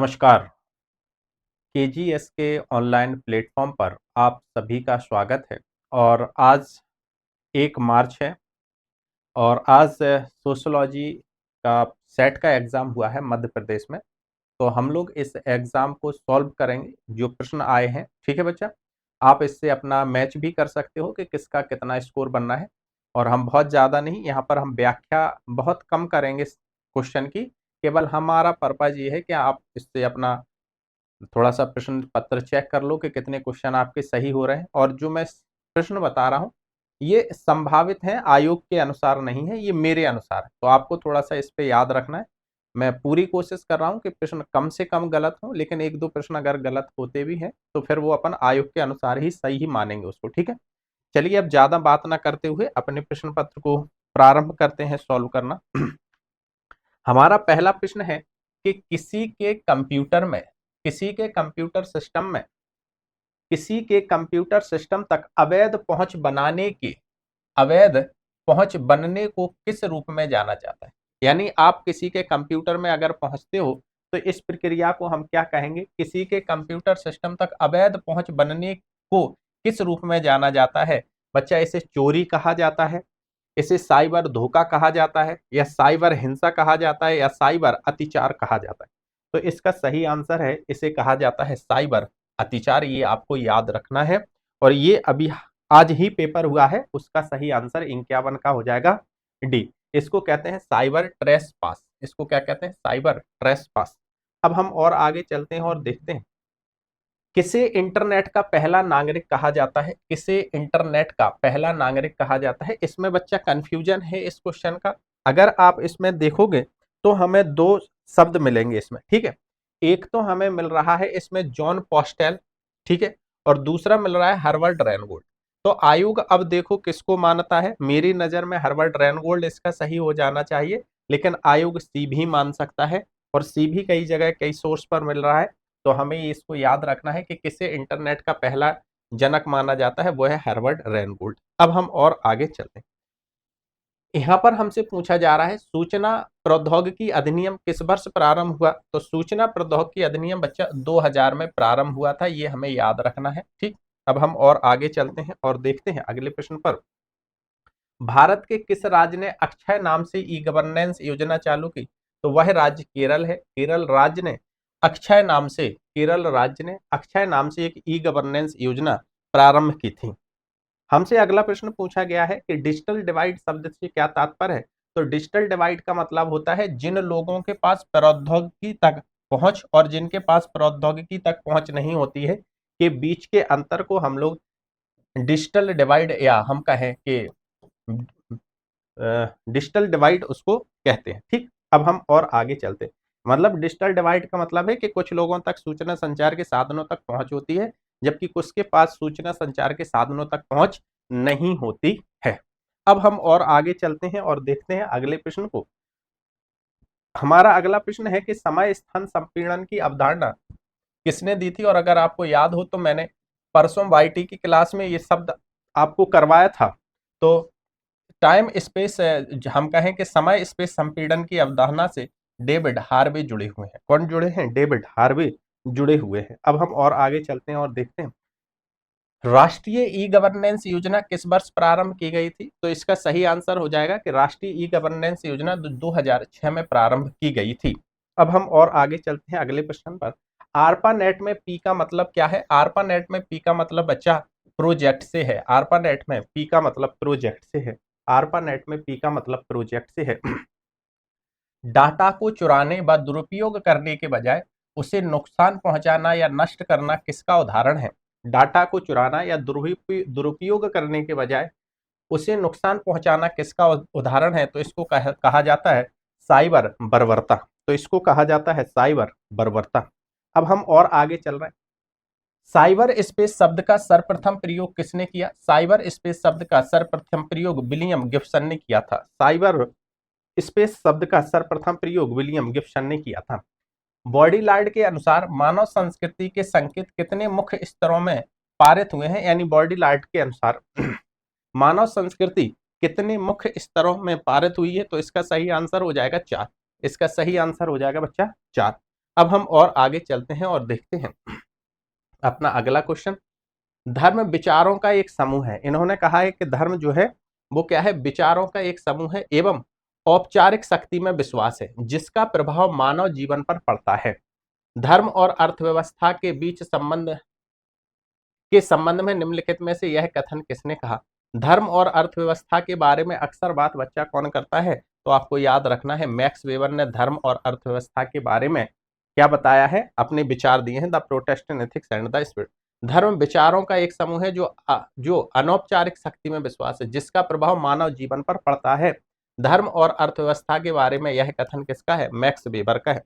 नमस्कार। केजीएस के online platform पर आप सभी का स्वागत है। और आज 1 मार्च है और आज सोशियोलॉजी का सेट का एग्ज़ाम हुआ है मध्य प्रदेश में। तो हम लोग इस एग्ज़ाम को सॉल्व करेंगे, जो प्रश्न आए हैं। ठीक है बच्चा? आप इससे अपना मैच भी कर सकते हो कि किसका कितना स्कोर बनना है। और हम बहुत ज़्यादा नहीं, यहाँ पर हम व्याख्या बहुत कम करेंगे इस क्वेश्चन की। केवल हमारा पर्पज़ ये है कि आप इससे अपना थोड़ा-सा प्रश्न पत्र चेक कर लो कि कितने क्वेश्चन आपके सही हो रहे हैं। और जो मैं प्रश्न बता रहा हूँ, ये संभावित हैं, आयोग के अनुसार नहीं है, ये मेरे अनुसार है। तो आपको थोड़ा-सा इस पे याद रखना है। मैं पूरी कोशिश कर रहा हूँ कि प्रश्न कम से कम गलत हों, लेकिन 1-2 प्रश्न अगर गलत होते भी हैं, तो फिर वो अपन आयोग के अनुसार ही सही ही मानेंगे उसको, ठीक है? चलिए अब ज़्यादा बात ना करते हुए अपने प्रश्न पत्र को प्रारंभ करते हैं सॉल्व करना। हमारा पहला प्रश्न है कि किसी के कंप्यूटर सिस्टम में किसी के कंप्यूटर सिस्टम तक अवैध पहुंच बनने को किस रूप में जाना जाता है? यानी आप किसी के कंप्यूटर में अगर पहुंचते हो तो इस प्रक्रिया को हम क्या कहेंगे? किसी के कंप्यूटर सिस्टम तक अवैध पहुंच बनने को किस रूप में जाना जाता है? बच्चा, इसे चोरी कहा जाता है, इसे साइबर धोखा कहा जाता है, या साइबर हिंसा कहा जाता है, या साइबर अतिचार कहा जाता है? तो इसका सही आंसर है, इसे कहा जाता है साइबर अतिचार। ये आपको याद रखना है। और ये अभी आज ही पेपर हुआ है, उसका सही आंसर 51 का हो जाएगा डी। इसको कहते हैं साइबर ट्रेस पास। इसको क्या कहते हैं? साइबर ट्रेस पास। अब हम और आगे चलते हैं और देखते हैं किसे इंटरनेट का पहला नागरिक कहा जाता है। किसे इंटरनेट का पहला नागरिक कहा जाता है? इसमें बच्चा कंफ्यूजन है इस क्वेश्चन का। अगर आप इसमें देखोगे तो हमें 2 शब्द मिलेंगे इसमें, ठीक है? एक तो हमें मिल रहा है इसमें जॉन पोस्टेल, ठीक है, और दूसरा मिल रहा है हर्बर्ट रेनगोल्ड। तो आयोग अब देखो किसको मानता है। मेरी नजर में हर्बर्ट रेनगोल्ड इसका सही हो जाना चाहिए, लेकिन आयोग सी भी मान सकता है, और सी भी कई जगह कई सोर्स पर मिल रहा है। तो हमें इसको याद रखना है कि किसे इंटरनेट का पहला जनक माना जाता है, वो है हर्बर्ट रेनगोल्ड। अब हम और आगे चलते हैं। यहाँ पर हमसे पूछा जा रहा है सूचना प्रौद्योगिकी अधिनियम किस वर्ष प्रारंभ हुआ? तो सूचना प्रौद्योगिकी अधिनियम बच्चा 2000 में प्रारंभ हुआ था, ये हमें याद रखना है, ठीक। अब हम और आगे चलते हैं और देखते हैं अगले प्रश्न पर। भारत के किस राज्य ने अक्षय नाम से ई गवर्नेंस योजना चालू की? तो वह राज्य केरल है। केरल राज्य ने अक्षय नाम से एक ई गवर्नेंस योजना प्रारंभ की थी। हमसे अगला प्रश्न पूछा गया है कि डिजिटल डिवाइड शब्द से क्या तात्पर्य है? तो डिजिटल डिवाइड का मतलब होता है जिन लोगों के पास प्रौद्योगिकी तक पहुंच और जिनके पास प्रौद्योगिकी तक पहुंच नहीं होती है, के बीच के अंतर को हम लोग डिजिटल डिवाइड, या हम कहें कि डिजिटल डिवाइड उसको कहते हैं, ठीक। अब हम और आगे चलते हैं। मतलब डिजिटल डिवाइड का मतलब है कि कुछ लोगों तक सूचना संचार के साधनों तक पहुंच होती है, जबकि कुछ के पास सूचना संचार के साधनों तक पहुंच नहीं होती है। अब हम और आगे चलते हैं और देखते हैं अगले प्रश्न को। हमारा अगला प्रश्न है कि समय स्थान संपीड़न की अवधारणा किसने दी थी? और अगर आपको याद हो तो मैंने परसों वाईटी की क्लास में ये शब्द आपको करवाया था। तो टाइम स्पेस, हम कहें कि समय स्पेस संपीड़न की अवधारणा से डेविड हार्वे जुड़े हुए हैं। कौन जुड़े हैं? डेविड हार्वे जुड़े हुए हैं। अब हम और आगे चलते हैं और देखते हैं राष्ट्रीय ई गवर्नेंस योजना किस वर्ष प्रारंभ की गई थी? तो इसका सही आंसर हो जाएगा कि राष्ट्रीय ई गवर्नेंस योजना 2006 में प्रारंभ की गई थी। अब हम और आगे चलते हैं अगले प्रश्न पर। आरपा नेट में पी का मतलब क्या है? आरपा नेट में पी का मतलब बच्चा प्रोजेक्ट से है। आरपा नेट में पी का मतलब प्रोजेक्ट से है। आरपा नेट में पी का मतलब प्रोजेक्ट से है। डाटा को चुराने व दुरुपयोग करने के बजाय उसे नुकसान पहुंचाना या नष्ट करना किसका उदाहरण है? डाटा को चुराना या दुरुपयोग करने के बजाय उसे नुकसान पहुंचाना किसका उदाहरण है? तो इसको कहा जाता है साइबर बर्बरता। तो इसको कहा जाता है साइबर बर्बरता। अब हम और आगे चल रहे हैं। साइबर स्पेस शब्द का सर्वप्रथम प्रयोग किसने किया? साइबर स्पेस शब्द का सर्वप्रथम प्रयोग विलियम गिब्सन ने किया था। साइबर स्पेस शब्द का सर्वप्रथम प्रयोग विलियम गिब्सन ने किया था। बॉडीलार्ड के अनुसार मानव संस्कृति के संकेत कितने मुख्य स्तरों में पारित हुए हैं? यानी बॉडीलार्ड के अनुसार मानव संस्कृति कितने मुख्य स्तरों में पारित हुई है? तो इसका सही आंसर हो जाएगा 4। इसका सही आंसर हो जाएगा बच्चा 4। अब हम और आगे चलते हैं और देखते हैं अपना अगला क्वेश्चन। धर्म विचारों का एक समूह है। इन्होंने कहा है कि धर्म जो है वो क्या है, विचारों का एक समूह है एवं औपचारिक शक्ति में विश्वास है जिसका प्रभाव मानव जीवन पर पड़ता है। धर्म और अर्थव्यवस्था के बीच संबंध में निम्नलिखित में से यह कथन किसने कहा। धर्म और अर्थव्यवस्था के बारे में अक्सर बात बच्चा कौन करता है, तो आपको याद रखना है मैक्स वेबर ने धर्म और अर्थव्यवस्था के बारे में क्या बताया है, अपने विचार दिए हैं, the Protestant ethics and the spirit. धर्म विचारों का एक समूह है जो अनौपचारिक शक्ति में विश्वास है जिसका प्रभाव मानव जीवन पर पड़ता है। धर्म और अर्थव्यवस्था के बारे में यह कथन किसका है, मैक्स वेबर का है।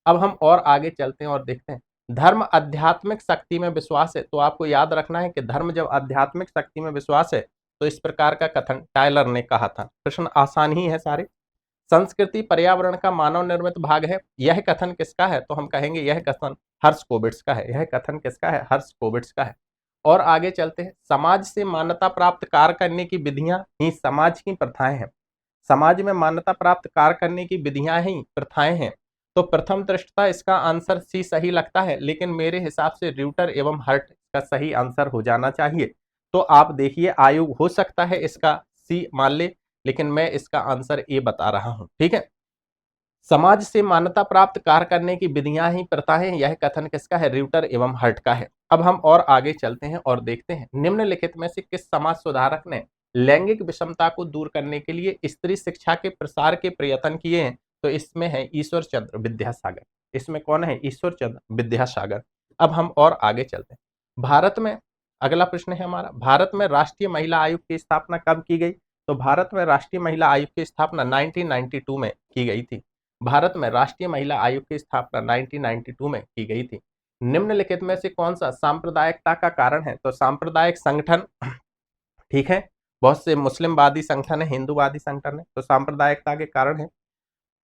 अब हम और आगे चलते हैं और देखते हैं। धर्म आध्यात्मिक शक्ति में विश्वास है, तो आपको याद रखना है कि धर्म जब आध्यात्मिक शक्ति में विश्वास है तो इस प्रकार का कथन टायलर ने कहा था। प्रश्न आसान ही है सारे। संस्कृति पर्यावरण का मानव निर्मित भाग है, यह कथन किसका है, तो हम कहेंगे यह कथन हर्शकोविट्ज का है। यह कथन किसका है, हर्शकोविट्ज का है। और आगे चलते हैं। समाज से मान्यता प्राप्त कार्य करने की विधियां ही समाज की प्रथाएं हैं। समाज में मान्यता प्राप्त कार्य करने की विधियां ही प्रथाएं हैं, तो प्रथम दृष्टता इसका आंसर सी सही लगता है, लेकिन मेरे हिसाब से र्यूटर एवं हर्ट का सही आंसर हो जाना चाहिए। तो आप देखिए आयोग हो सकता है इसका सी मान ले, लेकिन मैं इसका आंसर ए बता रहा हूं। ठीक है, समाज से मान्यता प्राप्त कार्य करने की विधियां ही प्रथाएं, यह कथन किसका है, र्यूटर एवं हर्ट का है। अब हम और आगे चलते हैं और देखते हैं निम्नलिखित में से किस समाज सुधारक ने लैंगिक विषमता को दूर करने के लिए स्त्री शिक्षा के प्रसार के प्रयत्न किए हैं, तो इसमें है ईश्वर चंद्र विद्यासागर। इसमें कौन है, ईश्वर चंद्र विद्यासागर। अब हम और आगे चलते हैं। भारत में अगला प्रश्न है हमारा, भारत में राष्ट्रीय महिला आयोग की स्थापना कब की गई, तो भारत में राष्ट्रीय महिला आयोग की स्थापना 1992 में की गई थी। भारत में राष्ट्रीय महिला आयोग की स्थापना 1992 में की गई थी। निम्नलिखित में से कौन सा सांप्रदायिकता का कारण है, तो सांप्रदायिक संगठन, ठीक है, बहुत से मुस्लिमवादी संगठन है, हिंदूवादी संगठन है, तो सांप्रदायिकता के कारण है।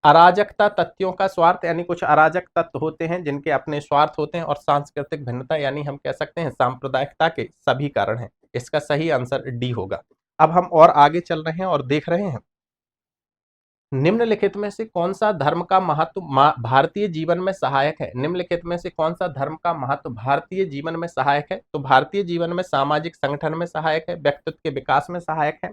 अराजकता तथ्यों का स्वार्थ, यानी कुछ अराजक तत्व होते हैं जिनके अपने स्वार्थ होते हैं, और सांस्कृतिक भिन्नता, यानी हम कह सकते हैं सांप्रदायिकता के सभी कारण हैं। इसका सही आंसर डी होगा। अब हम और आगे चल रहे हैं और देख रहे हैं निम्नलिखित में से कौन सा धर्म का महत्व भारतीय जीवन में सहायक है। निम्नलिखित में से कौन सा धर्म का महत्व भारतीय जीवन में सहायक है, तो भारतीय जीवन में सामाजिक संगठन में सहायक है, व्यक्तित्व के विकास में सहायक है,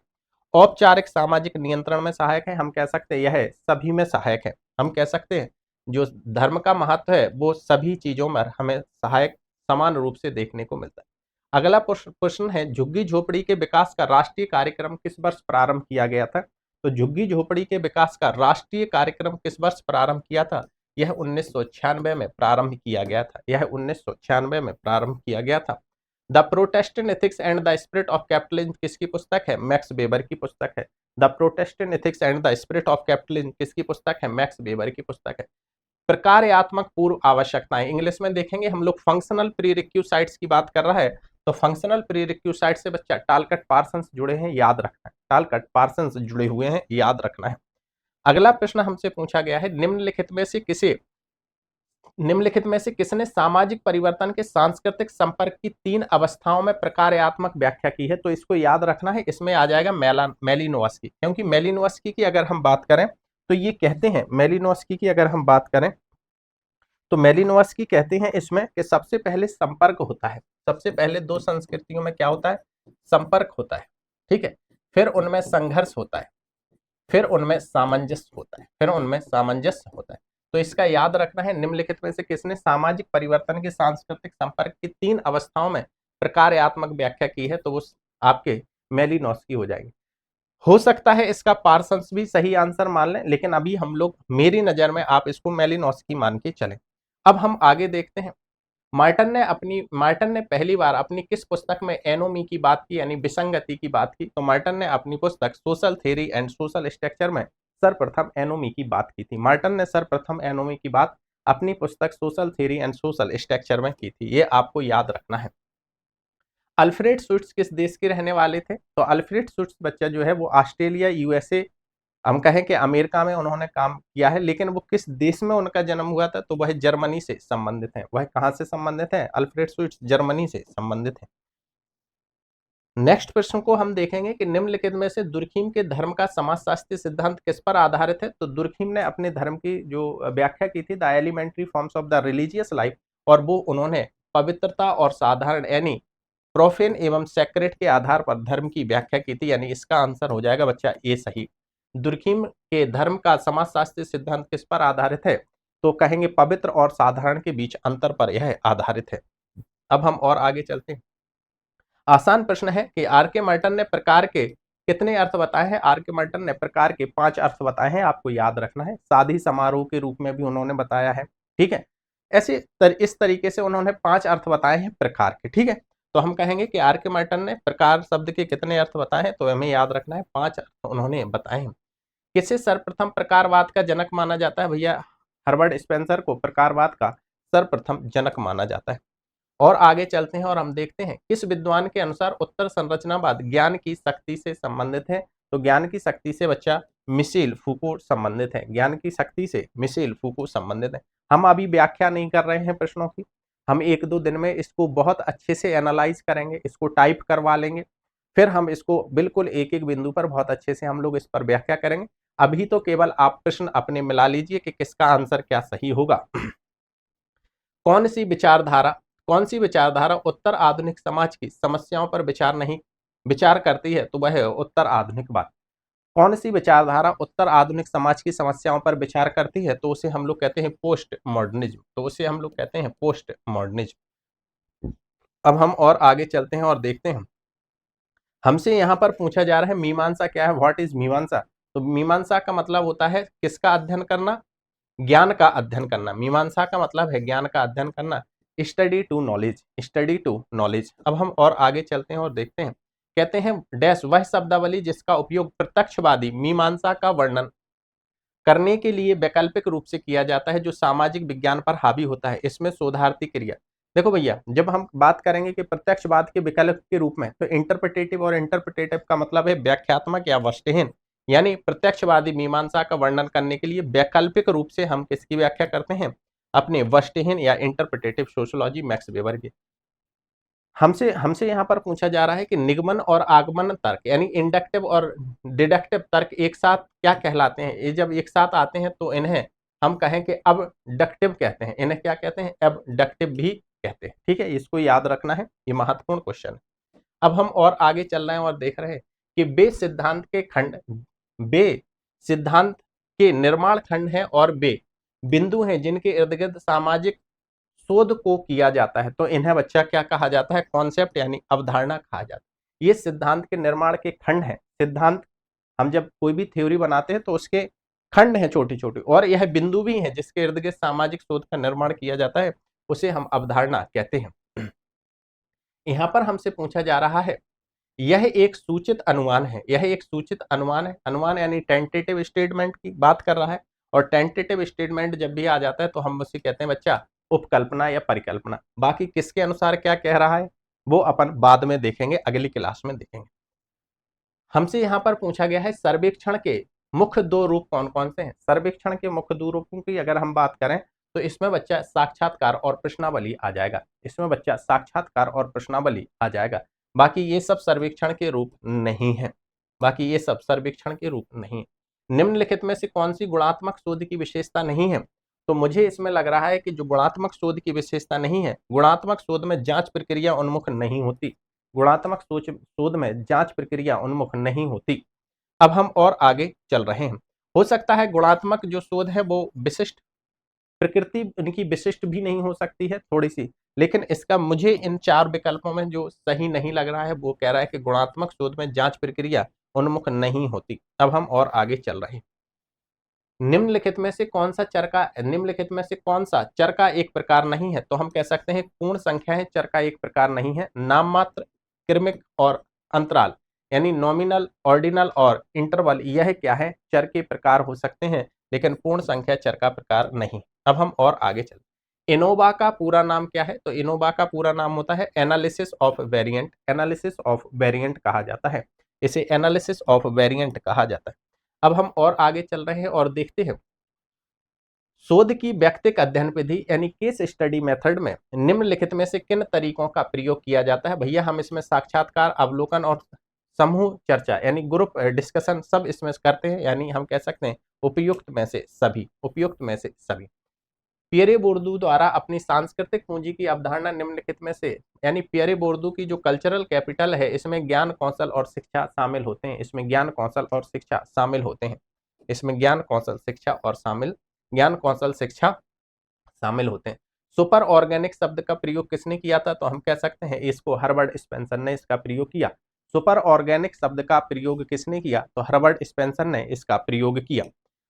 औपचारिक सामाजिक नियंत्रण में सहायक है। हम कह सकते हैं यह सभी में सहायक है। हम कह सकते हैं जो धर्म का महत्व है वो सभी चीजों में हमें सहायक समान रूप से देखने को मिलता है। अगला प्रश्न है, झुग्गी झोपड़ी के विकास का राष्ट्रीय कार्यक्रम किस वर्ष प्रारंभ किया गया था, तो झुग्गी झोपड़ी के विकास का राष्ट्रीय कार्यक्रम किस वर्ष प्रारंभ किया था, यह 1996 में प्रारंभ किया गया था। यह 1996 में प्रारंभ किया गया था। The Protestant ethics and the spirit of capitalism किसकी पुस्तक है, मैक्स वेबर की पुस्तक है। The Protestant ethics and the spirit of capitalism किसकी पुस्तक है, मैक्स वेबर की पुस्तक है। प्रकार्यात्मक पूर्व आवश्यकताएं, इंग्लिश में देखेंगे हम लोग फंक्शनल प्रीरिक्विसाइट्स की बात कर रहा है, तो फंक्शनल प्रीरिक्विसाइट से बच्चा टालकट पार्सन्स जुड़े हैं, याद रखना है, टालकट पार्सन्स जुड़े हुए हैं, याद रखना है। अगला प्रश्न हमसे पूछा गया है, निम्नलिखित में से किसने सामाजिक परिवर्तन के सांस्कृतिक संपर्क की 3 अवस्थाओं में प्रकार्यात्मक व्याख्या की है, तो इसको याद रखना है। इसमें आ जाएगा मेलिनोवस्की, क्योंकि मेलिनोवस्की की अगर हम बात करें तो ये कहते हैं, मेलिनोवस्की की अगर हम बात करें तो मेलिनोवस्की कहते हैं इसमें कि सबसे पहले संपर्क होता है। सबसे पहले 2 संस्कृतियों में क्या होता है, संपर्क होता है, ठीक है, फिर उनमें संघर्ष होता है, फिर उनमें सामंजस्य होता है, फिर उनमें सामंजस्य होता है। तो इसका याद रखना है, निम्नलिखित में से किसने सामाजिक परिवर्तन के सांस्कृतिक संपर्क की 3 अवस्थाओं में प्रकार्यात्मक व्याख्या की है, तो वो आपके मेलिनोवस्की हो जाएंगे। हो सकता है इसका पार्सन्स भी सही आंसर मान लें, लेकिन अभी हम लोग, मेरी नजर में आप इसको मेलिनोवस्की मान के चलें। अब हम आगे देखते हैं, मार्टन ने पहली बार अपनी किस पुस्तक में एनोमी की बात की, यानी विसंगति की बात की, तो मार्टन ने अपनी पुस्तक social theory and social structure में सर्वप्रथम एनोमी की बात की थी। मार्टन ने सर्वप्रथम एनोमी की बात अपनी पुस्तक social theory and social structure में की थी, ये आपको याद रखना है। अल्फ्रेड शुट्ज किस देश के रहने वाले थे, तो अल्फ्रेड शुट्ज बच्चा जो है वो ऑस्ट्रेलिया, यूएसए, हम कहें कि अमेरिका में उन्होंने काम किया है, लेकिन वो किस देश में उनका जन्म हुआ था, तो वह जर्मनी से संबंधित है। वह कहां से संबंधित है, अल्फ्रेड शुट्ज जर्मनी से संबंधित है। नेक्स्ट प्रश्न को हम देखेंगे कि निम्नलिखित में से दुर्खीम के धर्म का समाजशास्त्रीय सिद्धांत किस पर आधारित है। तो दुर्खीम ने अपने धर्म की जो व्याख्या की थी, the elementary forms of the religious life, और वो उन्होंने पवित्रता और साधारण यानी प्रोफेन एवं सेक्रेट के आधार पर धर्म की व्याख्या की थी, यानी इसका आंसर हो जाएगा बच्चा ए सही। दुर्खीम के धर्म का समाजशास्त्रीय सिद्धांत किस पर आधारित है, तो कहेंगे पवित्र और साधारण के बीच अंतर पर यह आधारित है। अब हम और आगे चलते हैं। आसान प्रश्न है कि आर के मार्टन ने प्रकार के कितने अर्थ बताए हैं। आर के मार्टन ने प्रकार के 5 अर्थ बताए हैं, आपको याद रखना है। शादी समारोह के रूप में भी उन्होंने बताया है, ठीक है। इस तरीके से उन्होंने 5 अर्थ बताए हैं प्रकार के, ठीक है। तो हम कहेंगे कि आर के मार्टन ने प्रकार शब्द के कितने अर्थ बताए हैं, तो हमें याद रखना है 5 अर्थ उन्होंने बताए हैं। किसे सर्वप्रथम प्रकारवाद का जनक माना जाता है भैया, हर्बर्ट स्पेंसर को प्रकारवाद का सर्वप्रथम जनक माना जाता है। और आगे चलते हैं और हम देखते हैं किस विद्वान के अनुसार उत्तर संरचनावाद ज्ञान की शक्ति से संबंधित है। तो ज्ञान की शक्ति से बच्चा मिशेल फूको संबंधित है, ज्ञान की शक्ति से मिशेल फूको संबंधित है। हम अभी व्याख्या नहीं कर रहे हैं प्रश्नों की, हम 1-2 दिन में इसको बहुत अच्छे से एनालाइज करेंगे, इसको टाइप करवा लेंगे, फिर हम इसको बिल्कुल एक एक बिंदु पर बहुत अच्छे से हम लोग इस पर व्याख्या करेंगे। अभी तो केवल आप प्रश्न अपने मिला लीजिए कि किसका आंसर क्या सही होगा। कौन सी विचारधारा उत्तर आधुनिक समाज की समस्याओं पर विचार करती है, तो वह है उत्तर आधुनिकवाद। कौन सी विचारधारा उत्तर आधुनिक समाज की समस्याओं पर विचार करती है, तो उसे हम लोग कहते हैं पोस्ट मॉडर्निज्म। अब हम और आगे चलते हैं और देखते हैं। हमसे यहाँ पर पूछा जा रहा है मीमांसा क्या है, व्हाट इज मीमांसा। तो मीमांसा का मतलब होता है किसका अध्ययन करना, ज्ञान का अध्ययन करना। मीमांसा का मतलब है ज्ञान का अध्ययन करना, स्टडी टू नॉलेज। अब हम और आगे चलते हैं और देखते हैं। कहते हैं डैश वह शब्दावली जिसका उपयोग प्रत्यक्षवादी मीमांसा का वर्णन करने के लिए वैकल्पिक रूप से किया जाता है, जो सामाजिक विज्ञान पर हावी होता है। इसमें शोधार्थी क्रिया। देखो भैया, जब हम बात करेंगे कि प्रत्यक्षवाद के विकल्प के रूप में, तो इंटरप्रिटेटिव, और इंटरप्रिटेटिव का मतलब है व्याख्यात्मक या वस्तुहीन, यानी प्रत्यक्षवादी मीमांसा का वर्णन करने के लिए वैकल्पिक रूप से हम किसकी व्याख्या करते हैं, अपने वस्तुहीन या इंटरप्रिटेटिव सोशियोलॉजी मैक्स वेबर की। हमसे हमसे यहाँ पर पूछा जा रहा है कि निगमन और आगमन तर्क यानी इंडक्टिव और डिडक्टिव तर्क एक साथ क्या कहलाते हैं। ये जब एक साथ आते हैं तो इन्हें हम कहें कि अबडक्टिव कहते हैं, इन्हें क्या कहते हैं, अबडक्टिव भी कहते हैं, ठीक है। इसको याद रखना है, ये महत्वपूर्ण क्वेश्चन है। अब हम और आगे चल रहे हैं और देख रहे हैं कि बे सिद्धांत के निर्माण खंड है और बे बिंदु हैं जिनके इर्द गिर्द सामाजिक शोध को किया जाता है। तो इन्हें बच्चा क्या कहा जाता है, कॉन्सेप्ट यानी अवधारणा कहा जाता है। ये सिद्धांत के निर्माण के खंड हैं। सिद्धांत, हम जब कोई भी थ्योरी बनाते हैं तो उसके खंड हैं छोटी छोटी, और यह बिंदु भी हैं जिसके इर्द गिर्द सामाजिक शोध का निर्माण किया जाता है, उसे हम अवधारणा कहते हैं। यहाँ पर हमसे पूछा जा रहा है, यह एक सूचित अनुमान है, अनुमान यानी टेंटेटिव स्टेटमेंट की बात कर रहा है। और टेंटेटिव स्टेटमेंट जब भी आ जाता है तो हम उसे कहते हैं बच्चा उपकल्पना या परिकल्पना। बाकी किसके अनुसार क्या कह रहा है वो अपन बाद में देखेंगे, अगली क्लास में देखेंगे। हमसे यहाँ पर पूछा गया है सर्वेक्षण के मुख्य 2 रूप कौन कौन से हैं। सर्वेक्षण के मुख्य 2 रूपों की अगर हम बात करें तो इसमें बच्चा साक्षात्कार और प्रश्नावली आ जाएगा, बाकी ये सब सर्वेक्षण के रूप नहीं है, निम्नलिखित में से कौन सी गुणात्मक शोध की विशेषता नहीं है। तो मुझे इसमें लग रहा है कि जो गुणात्मक शोध की विशेषता नहीं है, गुणात्मक शोध में जांच प्रक्रिया उन्मुख नहीं होती, अब हम और आगे चल रहे हैं। हो सकता है गुणात्मक जो शोध है वो विशिष्ट प्रकृति इनकी विशिष्ट भी नहीं हो सकती है थोड़ी सी, लेकिन इसका मुझे इन 4 विकल्पों में जो सही नहीं लग रहा है वो कह रहा है कि गुणात्मक शोध में जांच प्रक्रिया उन्मुख नहीं होती। अब हम और आगे चल रहे हैं। निम्नलिखित में से कौन सा चर का एक प्रकार नहीं है। तो हम कह सकते हैं पूर्ण संख्या है, चर का एक प्रकार नहीं है। नाम मात्र, क्रमिक और अंतराल यानी नॉमिनल, ऑर्डिनल और इंटरवल, यह क्या है, चर के प्रकार हो सकते हैं, लेकिन पूर्ण संख्या चर का प्रकार नहीं। अब हम और आगे चलते। इनोवा का पूरा नाम क्या है। तो इनोवा का पूरा नाम होता है एनालिसिस ऑफ वेरिएंट कहा जाता है, इसे एनालिसिस ऑफ वेरिएंट कहा जाता है। अब हम और आगे चल रहे हैं और देखते हैं शोध की व्यक्तिक अध्ययन विधि यानी केस स्टडी मेथड में निम्नलिखित में से किन तरीकों का प्रयोग किया जाता है? भैया हम इसमें साक्षात्कार, अवलोकन और समूह चर्चा यानी ग्रुप डिस्कशन सब इसमें करते हैं, यानी हम कह सकते हैं उपयुक्त में से सभी, उपयुक्त में से सभी। पियरे बोर्दू द्वारा अपनी सांस्कृतिक पूंजी की अवधारणा निम्नलिखित में से, यानी पियरे बोर्दू की जो कल्चरल कैपिटल है इसमें ज्ञान, कौशल और शिक्षा शामिल होते हैं, इसमें ज्ञान, कौशल और शिक्षा शामिल होते हैं, इसमें ज्ञान, कौशल, शिक्षा और ज्ञान, कौशल, शिक्षा शामिल होते हैं। सुपर ऑर्गेनिक शब्द का प्रयोग किसने किया था? तो हम कह सकते हैं इसको हर्बर्ट स्पेंसर ने इसका प्रयोग किया। सुपर ऑर्गेनिक शब्द का प्रयोग किसने किया? तो हर्बर्ट स्पेंसर ने इसका प्रयोग किया।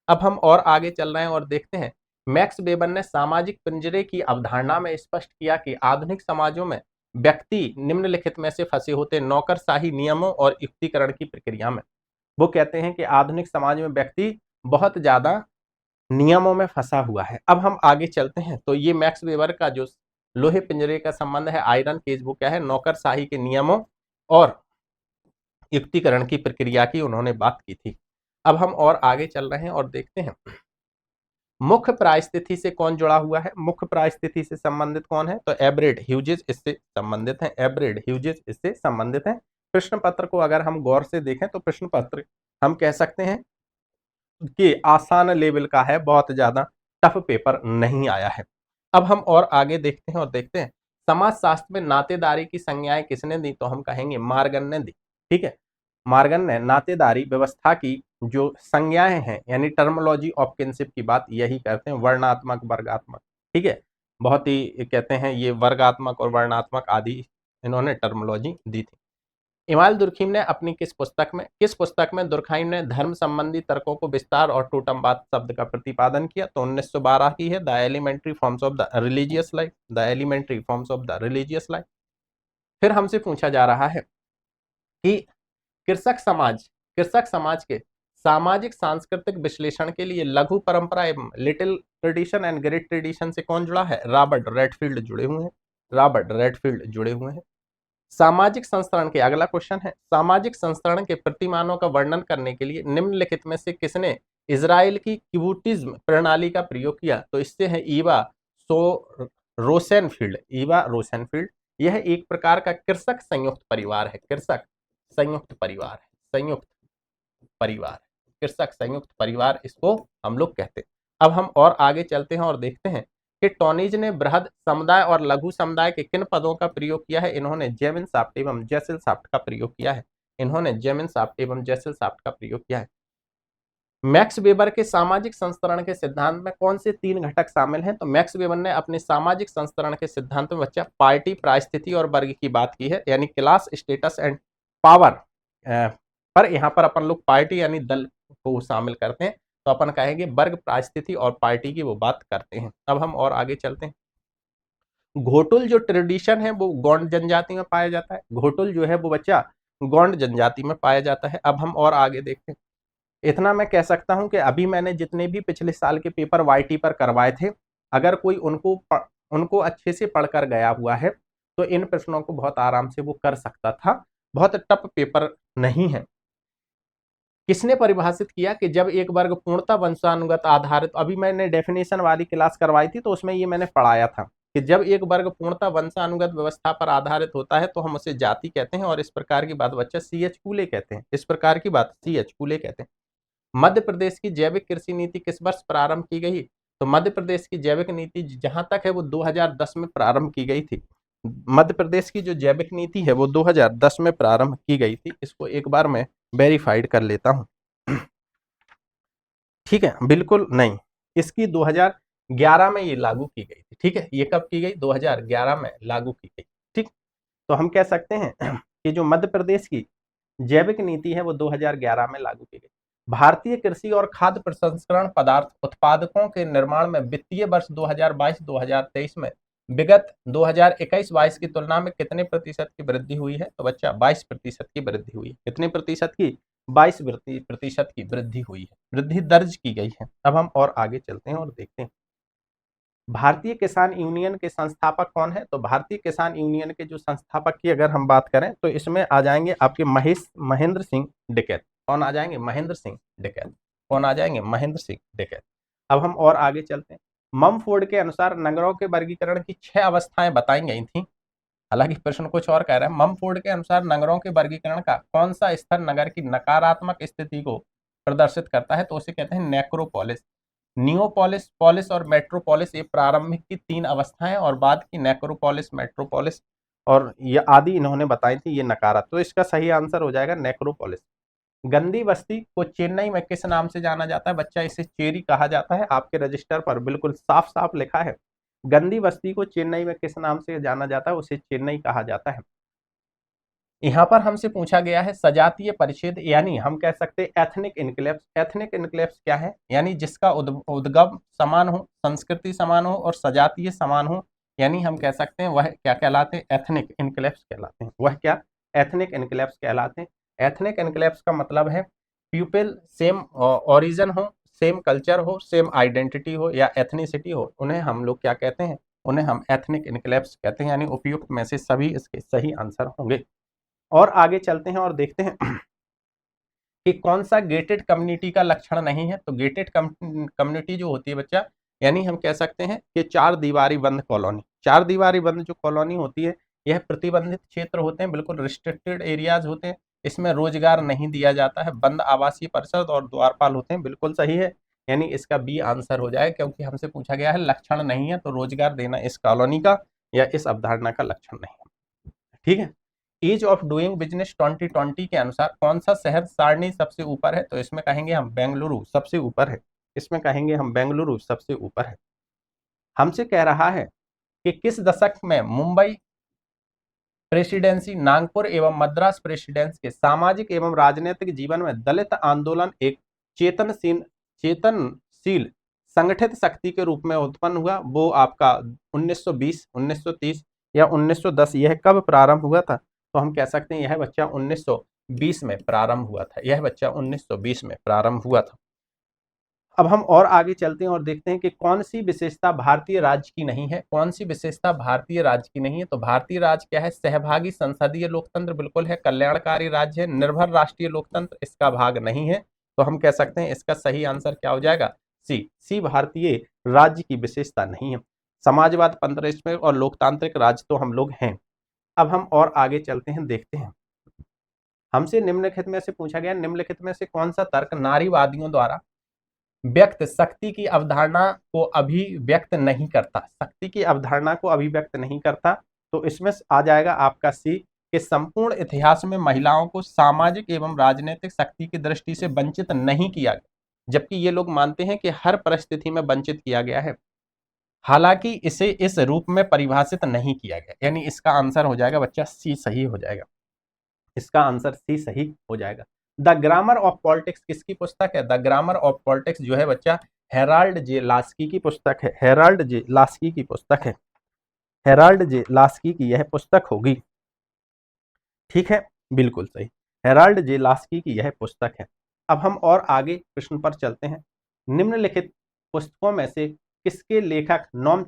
अब हम और आगे चल रहे हैं और देखते हैं मैक्स वेबर ने सामाजिक पिंजरे की अवधारणा में स्पष्ट किया कि आधुनिक समाजों में व्यक्ति निम्नलिखित में से फंसे होते नौकरशाही नियमों और युक्तिकरण की प्रक्रिया में। वो कहते हैं कि आधुनिक समाज में व्यक्ति बहुत ज्यादा नियमों में फंसा हुआ है। अब हम आगे चलते हैं तो ये मैक्स वेबर का जो लोहे पिंजरे का संबंध है आयरन केज, वो क्या है? नौकरशाही के नियमों और युक्तिकरण की प्रक्रिया की उन्होंने बात की थी। अब हम और आगे चल रहे हैं और देखते हैं मुख्य प्रायस्थिति से कौन जुड़ा हुआ है? मुख्य प्रायस्थिति से संबंधित कौन है? तो एब्रेड ह्यूजेस इससे संबंधित हैं, एब्रेड ह्यूजेस इससे संबंधित हैं। प्रश्न पत्र को अगर हम गौर से देखें तो प्रश्न पत्र हम कह सकते हैं कि आसान लेवल का है, बहुत ज्यादा टफ पेपर नहीं आया है। अब हम और आगे देखते हैं और देखते हैं समाजशास्त्र में नातेदारी की संज्ञाएं किसने दी? तो हम कहेंगे मार्गन ने दी। ठीक है, मार्गन ने नातेदारी व्यवस्था की जो संज्ञाएं हैं यानी टर्मोलॉजी ऑफ किनशिप की बात यही करते हैं, वर्णात्मक, वर्गात्मक। ठीक है, बहुत ही कहते हैं ये वर्गात्मक और वर्णात्मक आदि इन्होंने टर्मोलॉजी दी थी। इमाल दुर्खीम ने अपनी किस पुस्तक में दुर्खाइम ने धर्म संबंधी तर्कों को विस्तार और टोटमवाद शब्द का प्रतिपादन किया? तो 1912 की है, the elementary forms of the religious life, the elementary forms of the religious life. फिर हमसे पूछा जा रहा है कि कृषक समाज के सामाजिक सांस्कृतिक विश्लेषण के लिए लघु परंपरा एवं little tradition and great tradition से कौन जुड़ा है? रॉबर्ट रेडफील्ड जुड़े हुए हैं, रॉबर्ट रेडफील्ड जुड़े हुए हैं। सामाजिक संस्करण के अगला क्वेश्चन है, सामाजिक संस्करण के प्रतिमानों का वर्णन करने के लिए निम्नलिखित में से किसने इजराइल की क्यूटिज्म प्रणाली का प्रयोग किया? तो इससे है ईवा रोसेनफील्ड, ईवा रोसेनफील्ड। यह एक प्रकार का कृषक संयुक्त परिवार है, कृषक संयुक्त परिवार है, संयुक्त परिवार, कृषक संयुक्त परिवार इसको हम लोग कहते हैं। अब हम और आगे चलते हैं और देखते हैं कि टॉनीज ने बृहद समुदाय और लघु समुदाय के किन पदों का प्रयोग किया है? इन्होंने जेमिन शाफ्ट एवं जेसिल शाफ्ट का प्रयोग किया है, इन्होंने जेमिन शाफ्ट एवं जेसिल शाफ्ट का प्रयोग किया है। मैक्स वेबर के सामाजिक संस्करण के सिद्धांत में कौन से 3 घटक शामिल हैं? तो मैक्स वेबर ने अपने सामाजिक संस्करण के सिद्धांत में बच्चा पार्टी, परिस्थिति और वर्ग की बात की है, यानी क्लास, स्टेटस एंड पावर। पर यहाँ पर अपन लोग पार्टी यानी दल को शामिल करते हैं, तो अपन कहेंगे वर्ग, परिस्थिति और पार्टी की वो बात करते हैं। अब हम और आगे चलते हैं। घोटुल जो ट्रेडिशन है वो गौंड जनजाति में पाया जाता है, घोटुल जो है वो बच्चा गौंड जनजाति में पाया जाता है। अब हम और आगे देखते हैं। इतना मैं कह सकता हूं कि अभी मैंने जितने भी पिछले साल के पेपर वाईटी पर करवाए थे, अगर कोई उनको अच्छे से पढ़कर गया हुआ है तो इन प्रश्नों को बहुत आराम से वो कर सकता था, बहुत टफ पेपर नहीं है। किसने परिभाषित किया कि जब एक वर्ग पूर्णतः वंशानुगत आधारित, अभी मैंने डेफिनेशन वाली क्लास करवाई थी तो उसमें ये मैंने पढ़ाया था कि जब एक वर्ग पूर्णतः वंशानुगत व्यवस्था पर आधारित होता है तो हम उसे जाति कहते हैं, और इस प्रकार की बात बच्चा C.H. कूले कहते हैं, इस प्रकार की बात C.H. कूले कहते हैं। मध्य प्रदेश की जैविक कृषि नीति किस वर्ष प्रारंभ की गई? तो मध्य प्रदेश की जैविक नीति जहां तक है वो 2010 में प्रारंभ की गई थी। मध्य प्रदेश की जो जैविक नीति है वो 2010 में प्रारंभ की गई थी। इसको एक बार मैं वेरीफाइड कर लेता हूं। ठीक है, बिल्कुल नहीं, इसकी 2011 में ये लागू की गई थी। ठीक है, ये कब की गई? 2011 में लागू की गई। ठीक, तो हम कह सकते हैं कि जो मध्य प्रदेश की जैविक नीति है वो 2011 में लागू की गई। भारतीय कृषि और खाद्य प्रसंस्करण पदार्थ उत्पादकों के निर्माण में वित्तीय वर्ष 2022-2023 में विगत 2021-22 की तुलना में कितने प्रतिशत की वृद्धि हुई है? तो बच्चा 22% की वृद्धि हुई है। कितने प्रतिशत की? 22% की वृद्धि हुई है, वृद्धि दर्ज की गई है। अब हम और आगे चलते हैं और देखते हैं भारतीय किसान यूनियन के संस्थापक कौन है? तो भारतीय किसान यूनियन के जो संस्थापक की अगर हम बात करें तो इसमें आ जाएंगे आपके महेंद्र सिंह टिकैत। कौन आ जाएंगे? महेंद्र सिंह टिकैत। कौन आ जाएंगे? महेंद्र सिंह टिकैत। अब हम और आगे चलते हैं। ममफोर्ड के अनुसार नगरों के वर्गीकरण की 6 अवस्थाएं बताई गई थी। हालांकि प्रश्न कुछ और कह रहा है। ममफोर्ड के अनुसार नगरों के वर्गीकरण का कौन सा स्तर नगर की नकारात्मक स्थिति को प्रदर्शित करता है, तो उसे कहते हैं नेक्रोपोलिस। नियोपोलिस, पोलिस और मेट्रोपोलिस ये प्रारंभिक की 3 अवस्थाएं और बाद की नेक्रोपोलिस, मेट्रोपोलिस और ये आदि इन्होंने बताई थी, ये नकारात्मक। तो इसका सही आंसर हो जाएगा नेक्रोपोलिस। गंदी बस्ती को चेन्नई में किस नाम से जाना जाता है? बच्चा इसे चेरी कहा जाता है, आपके रजिस्टर पर बिल्कुल साफ साफ लिखा है। गंदी बस्ती को चेन्नई में किस नाम से जाना जाता है? उसे चेन्नई कहा जाता है। यहाँ पर हमसे पूछा गया है सजातीय परिच्छेद, यानी हम कह सकते हैं एथनिक इनक्लेव्स। एथनिक इनक्लेव्स क्या है? यानी जिसका उद्गम समान हो, संस्कृति समान हो और सजातीय समान हो, यानी हम कह सकते हैं वह क्या कहलाते हैं? एथनिक इनक्लेव्स कहलाते हैं। वह क्या? एथनिक इनक्लेव्स कहलाते हैं। एथनिक इनक्लेव्स का मतलब है पीपल सेम ओरिजिन हो, सेम कल्चर हो, सेम आइडेंटिटी हो या एथनिसिटी हो, उन्हें हम लोग क्या कहते हैं? उन्हें हम एथनिक इनक्लेव्स कहते हैं। यानी उपयुक्त में से सभी इसके सही आंसर होंगे। और आगे चलते हैं और देखते हैं कि कौन सा गेटेड कम्युनिटी का लक्षण नहीं है। तो गेटेड कम्युनिटी जो होती है बच्चा, यानी हम कह सकते हैं कि 4 दीवारी बंद कॉलोनी। 4 दीवारी बंद जो कॉलोनी होती है, यह प्रतिबंधित क्षेत्र होते हैं, बिल्कुल रिस्ट्रिक्टेड एरियाज होते हैं। इसमें रोजगार नहीं दिया जाता है, बंद आवासीय परिषद और द्वारपाल होते हैं। बिल्कुल सही है, यानी इसका बी आंसर हो जाएगा, क्योंकि हमसे पूछा गया है लक्षण नहीं है, तो रोजगार देना इस कॉलोनी का या इस अवधारणा का लक्षण नहीं है। ठीक है। ईज ऑफ डूइंग बिजनेस 2020 के अनुसार कौन सा शहर सारणी सबसे ऊपर है? तो इसमें कहेंगे हम बेंगलुरु सबसे ऊपर है। इसमें कहेंगे हम बेंगलुरु सबसे ऊपर है। हमसे कह रहा है कि किस दशक में मुंबई प्रेसिडेंसी, नागपुर एवं मद्रास प्रेसिडेंसी के सामाजिक एवं राजनीतिक जीवन में दलित आंदोलन एक चेतनशील संगठित शक्ति के रूप में उत्पन्न हुआ? वो आपका 1920, 1930 या 1910, यह कब प्रारंभ हुआ था? तो हम कह सकते हैं यह बच्चा 1920 में प्रारंभ हुआ था। यह बच्चा 1920 में प्रारंभ हुआ था। अब हम और आगे चलते हैं और देखते हैं कि कौन सी विशेषता भारतीय राज्य की नहीं है। कौन सी विशेषता भारतीय राज्य की नहीं है? तो भारतीय राज्य क्या है? सहभागी संसदीय लोकतंत्र बिल्कुल है, कल्याणकारी राज्य है, निर्भर राष्ट्रीय लोकतंत्र इसका भाग नहीं है। तो हम कह सकते हैं इसका सही आंसर क्या हो जाएगा? सी भारतीय राज्य की विशेषता नहीं है। समाजवाद, पंथरेस्म और लोकतांत्रिक राज्य तो हम लोग हैं। अब हम और आगे चलते हैं, देखते हैं। हमसे निम्नलिखित में से पूछा गया, निम्नलिखित में से कौन सा तर्क नारीवादियों द्वारा व्यक्त शक्ति की अवधारणा को अभिव्यक्त नहीं करता? शक्ति की अवधारणा को अभिव्यक्त नहीं करता, तो इसमें आ जाएगा आपका सी कि संपूर्ण इतिहास में महिलाओं को सामाजिक एवं राजनीतिक शक्ति की दृष्टि से वंचित नहीं किया गया, जबकि ये लोग मानते हैं कि हर परिस्थिति में वंचित किया गया है, हालांकि इसे इस रूप में परिभाषित नहीं किया गया। यानी इसका आंसर हो जाएगा बच्चा सी सही हो जाएगा। इसका आंसर सी सही हो जाएगा। द ग्रामर ऑफ पॉलिटिक्स किसकी पुस्तक है? द ग्रामर ऑफ पॉलिटिक्स जो है बच्चा हेराल्ड जे लास्की की पुस्तक है। हेराल्ड जे लास्की की पुस्तक है। हेराल्ड जे लास्की की यह पुस्तक होगी। ठीक है, बिल्कुल सही, हेराल्ड जे लास्की की यह पुस्तक है। अब हम और आगे प्रश्न पर चलते हैं। निम्नलिखित पुस्तकों में से किसके लेखक नोम